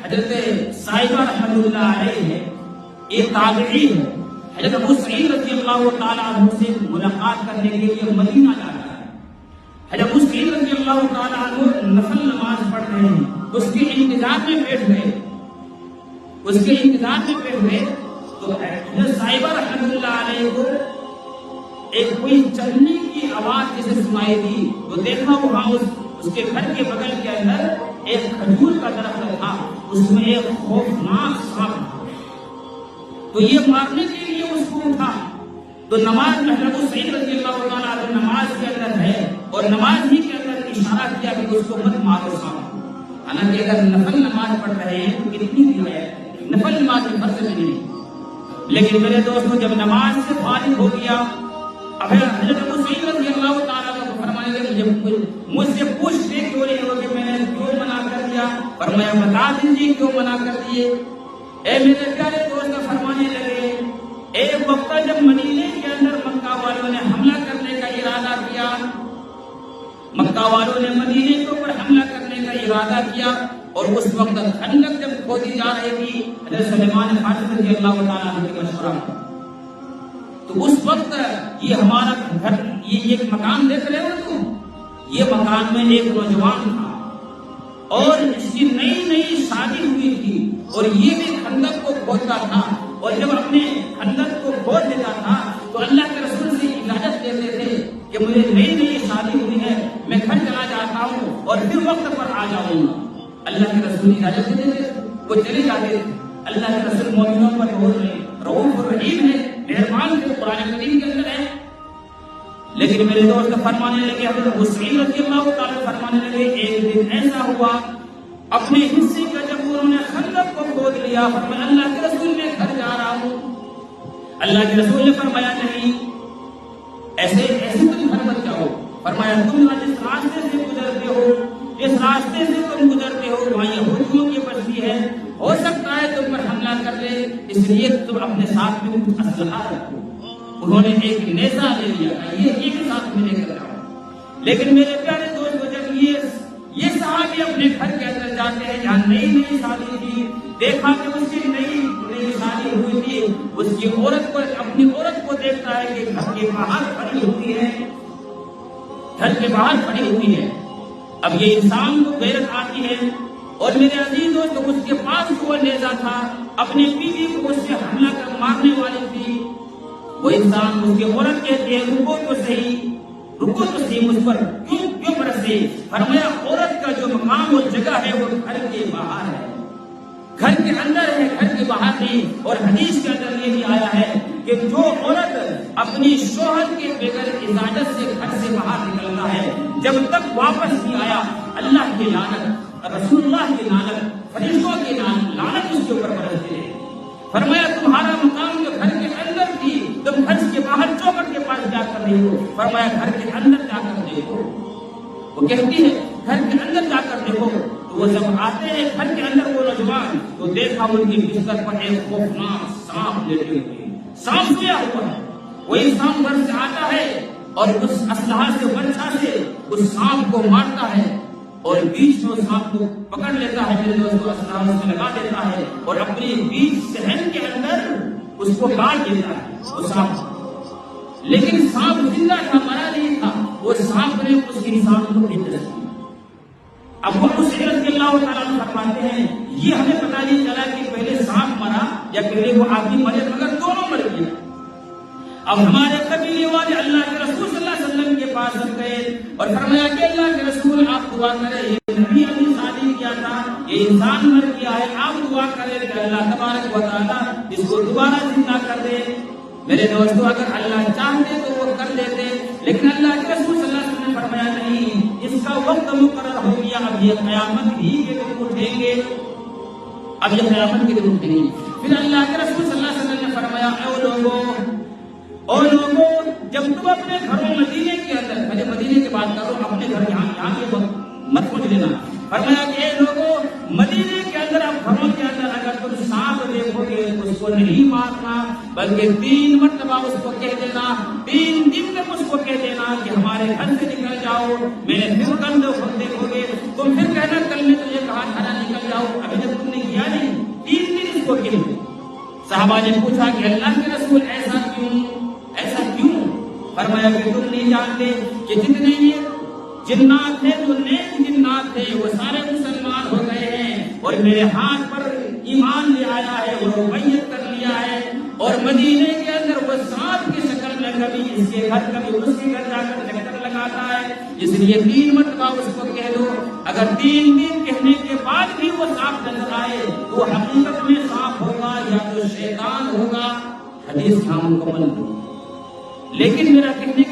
حضرت صاحبہ رحمۃ اللہ علیہ ہے، ایک تابعی ہے، حضرت ابو سعید رضی اللہ تعالیٰ عنہ سے ملاقات کرنے کے لیے مدینہ جاتا ہے۔ حضرت ابو سعید رضی اللہ تعالیٰ عنہ نفل نماز پڑھ رہے ہیں، اس کے انتظار میں بیٹھ گئے، تو حضرت صاحبہ رحمۃ اللہ علیہ کو ایک کوئی چلنے کی آواز جسے سنائی دی، تو دیکھا وہاں اس کے گھر کے بغل کے اندر ایک کھجور کا درخت تھا، اس میں ایک خوفناک سانپ تھا، تو یہ مارنے کے لیے اس کو اٹھا۔ تو نماز میں حضرت سعید رضی اللہ تعالیٰ عنہ نماز کے اندر ہے، اور نماز ہی کے اندر اشارہ کیا کہ اس کو مت مارو سانپ۔ حالانکہ اگر نفل نماز پڑھ رہے ہیں تو کتنی بھی ہے، نفل نماز میں فرض نہیں، لیکن میرے دوستوں جب نماز سے فارغ ہو گیا، اب حضرت ابو سعید رضی اللہ تعالیٰ عنہ فرمانے لگے مجھ سے پوچھتے کیوں نہیں ہو کہ میں نے کیوں منع کر دیا؟ فرمایا بتا دیجیے کیوں منع کر دیے۔ اے میرے پیارے دوست فرمانے لگے ایک وقت جب مدینے کے اندر مکہ والوں نے حملہ کرنے کا ارادہ کیا، مکہ والوں نے مدینے کے اوپر حملہ کرنے کا ارادہ کیا، اور اس وقت خندق جب کھودی جا رہی تھی حضرت سلیمان فارسی رضی اللہ تعالیٰ عنہ کے مشورہ، تو اس وقت یہ ہمارا گھر، یہ ایک مکان دیکھ رہے ہو تم، یہ مکان میں ایک نوجوان تھا اور اس کی نئی شادی ہوئی تھی، اور یہ بھی خندق کو کھودتا تھا، اور جب اپنے خندق کو کھود دیتا تھا تو اللہ کے رسول سے اجازت لیتے تھے کہ مجھے نئی شادی ہوئی ہے، میں گھر چلا جاتا ہوں اور پھر وقت پر آ جاؤں گا۔ اللہ کے رسول اجازت دیتے تھے، وہ چلے جاتے تھے۔ اللہ کے رسول مومنوں پر رؤوف الرحیم ہے، مہربان ہے، قرآن کریم کے اندر ہے۔ لیکن میرے دوست فرمانے لگے، حضرت ابو سعید رضی اللہ تعالیٰ فرمانے لگے ایک دن ایسا ہوا اپنے حصے کا جب انہوں نے خندق کو کھود لیا، فرمایا اللہ کے رسول میں گھر جا رہا ہوں۔ اللہ کے رسول نے فرمایا نہیں، ایسے تم گھر مت جاؤ، فرمایا تم جس راستے سے گزرتے ہو، جس راستے سے تم گزرتے ہو وہاں یہودیوں کی بستی ہے، ہو سکتا ہے تم پر حملہ کر لے، اس لیے تم اپنے ساتھ میں کچھ اسلحہ رکھو۔ انہوں نے ایک نیزہ لے لیا، یہ ایک ساتھ میں لے کر جاؤ۔ لیکن میرے پیارے دوستو جب یہ صحابی اپنے گھر کے اندر جاتے ہیں جہاں نئی شادی تھی، دیکھا کہ اس کی نئی شادی ہوئی تھی، اس کی عورت کو، اپنی عورت کو دیکھتا ہے کہ گھر کے باہر کھڑی ہوئی ہے، اب یہ انسان کو غیرت آتی ہے، اور میرے عزیز دوست اس کے پاس وہ نیزہ تھا، اپنی بیوی کو اس سے حملہ کر مارنے والی تھی، وہ انسان اس کی عورت کہتی ہے رکو تو صحیح مجھ پر کیوں برسے؟ فرمایا عورت کا جو مقام اور جگہ ہے وہ گھر کے باہر ہے، گھر کے اندر ہے، گھر کے باہر نہیں۔ اور حدیث کے اندر یہ بھی آیا ہے کہ جو عورت اپنی شوہر کے بغیر اجازت سے گھر سے باہر نکلتا ہے، جب تک واپس نہیں آیا، اللہ کی لعنت، رسول اللہ کی لعنت، فرشتوں کی لعنت اس کے اوپر برستی ہے۔ فرمایا تمہارا مقام جو گھر کے اندر تھی، تم گھر کے باہر چوکٹ کے پاس جا کر رہی ہو، فرمایا گھر کے اندر جا کر دیکھو۔ وہ کہتی ہے گھر کے اندر جا کر دیکھو، تو وہ جب آتے ہیں گھر کے اندر وہ نوجوان، تو دیکھا ان کی بستر پر ایک خوفناک سانپ لیٹے ہوئے، سانپ سویا ہوا ہے۔ وہ انسان گھر سے آتا ہے اور اس اسلحہ سے برچھا سے اس سانپ کو مارتا ہے، اور بیچ میں سانپ کو پکڑ لیتا ہے، میرے دوستوں اسلحہ اس میں لگا دیتا ہے، اور اپنی بیچ صحن کے اندر اس کو کاٹ دیتا ہے وہ سانپ۔ لیکن سانپ زندہ تھا، مرا نہیں تھا، وہ سانپ نے اس انسان کو ہٹ دیا۔ اب وہ اس رضی اللہ تعالیٰ عنہ فرماتے ہیں یہ ہمیں پتہ نہیں چلا کہ پہلے سانپ مرا یا پہلے وہ آدمی مرے، مگر دونوں مر گئے۔ اب ہمارے قبیلے والے اللہ کے رسول صلی اللہ علیہ وسلم کے پاس گئے اور فرمایا کہ اللہ کے رسول آپ دعا کریں، یہ نبی ابھی شادی کیا تھا، یہ انسان مر گیا ہے، آپ دعا کریں کہ اللہ تبارک و تعالیٰ اس کو دوبارہ زندہ کر دے۔ میرے دوستو اگر اللہ چاہتے تو وہ کر دیتے، لیکن اللہ کے رسول صلی اللہ علیہ وسلم نے فرمایا نہیں، اس کا وقت مقرر ہو گیا، اب یہ قیامت ہی کے دن اٹھیں گے، اب یہ قیامت کے دن اٹھیں گے۔ پھر اللہ کے رسول صلی اللہ علیہ وسلم نے فرمایا اے لوگوں جب تم اپنے گھروں مدینے کے اندر، پہلے مدینے کی بات کرو، اپنے گھر یہاں کے مت سمجھ لینا، فرمایا کہ اے لوگوں مدینے کے اندر، اب گھروں کے اندر اگر تم سانپ دیکھو گے تو اس کو نہیں مارنا، بلکہ 3 مرتبہ اس کو کہہ دینا، 3 دن تک اس کو کہہ دینا کہ ہمارے گھر سے نکل جاؤ، میں نے پھر کل دیکھو گے، تم پھر کہنا کل نے تجھے کہا تھا نکل جاؤ، ابھی جب تم نے صحابہ نے پوچھا کہ اللہ کے رسول ایسا کیوں؟ فرمایا کہ تم نہیں جانتے کہ جتنے یہ جنات تھے جو نیک جنات تھے وہ سارے مسلمان ہو گئے ہیں اور میرے ہاتھ پر ایمان لے آیا ہے اور بیعت کر لیا ہے، اور مدینے کے اندر وہ ساتھ کی شکل میں کبھی اس کے گھر کبھی اس کے گھر جا کر چکر لگاتا ہے، اس لیے 3 مرتبہ اس کو کہہ دو۔ اگر 3 دن کہنے کے بعد بھی وہ صاف نظر آئے تو حقیقت میں صاف ہوگا یا تو شیطان ہوگا۔ حدیث ہم مکمل، لیکن میرا کہنے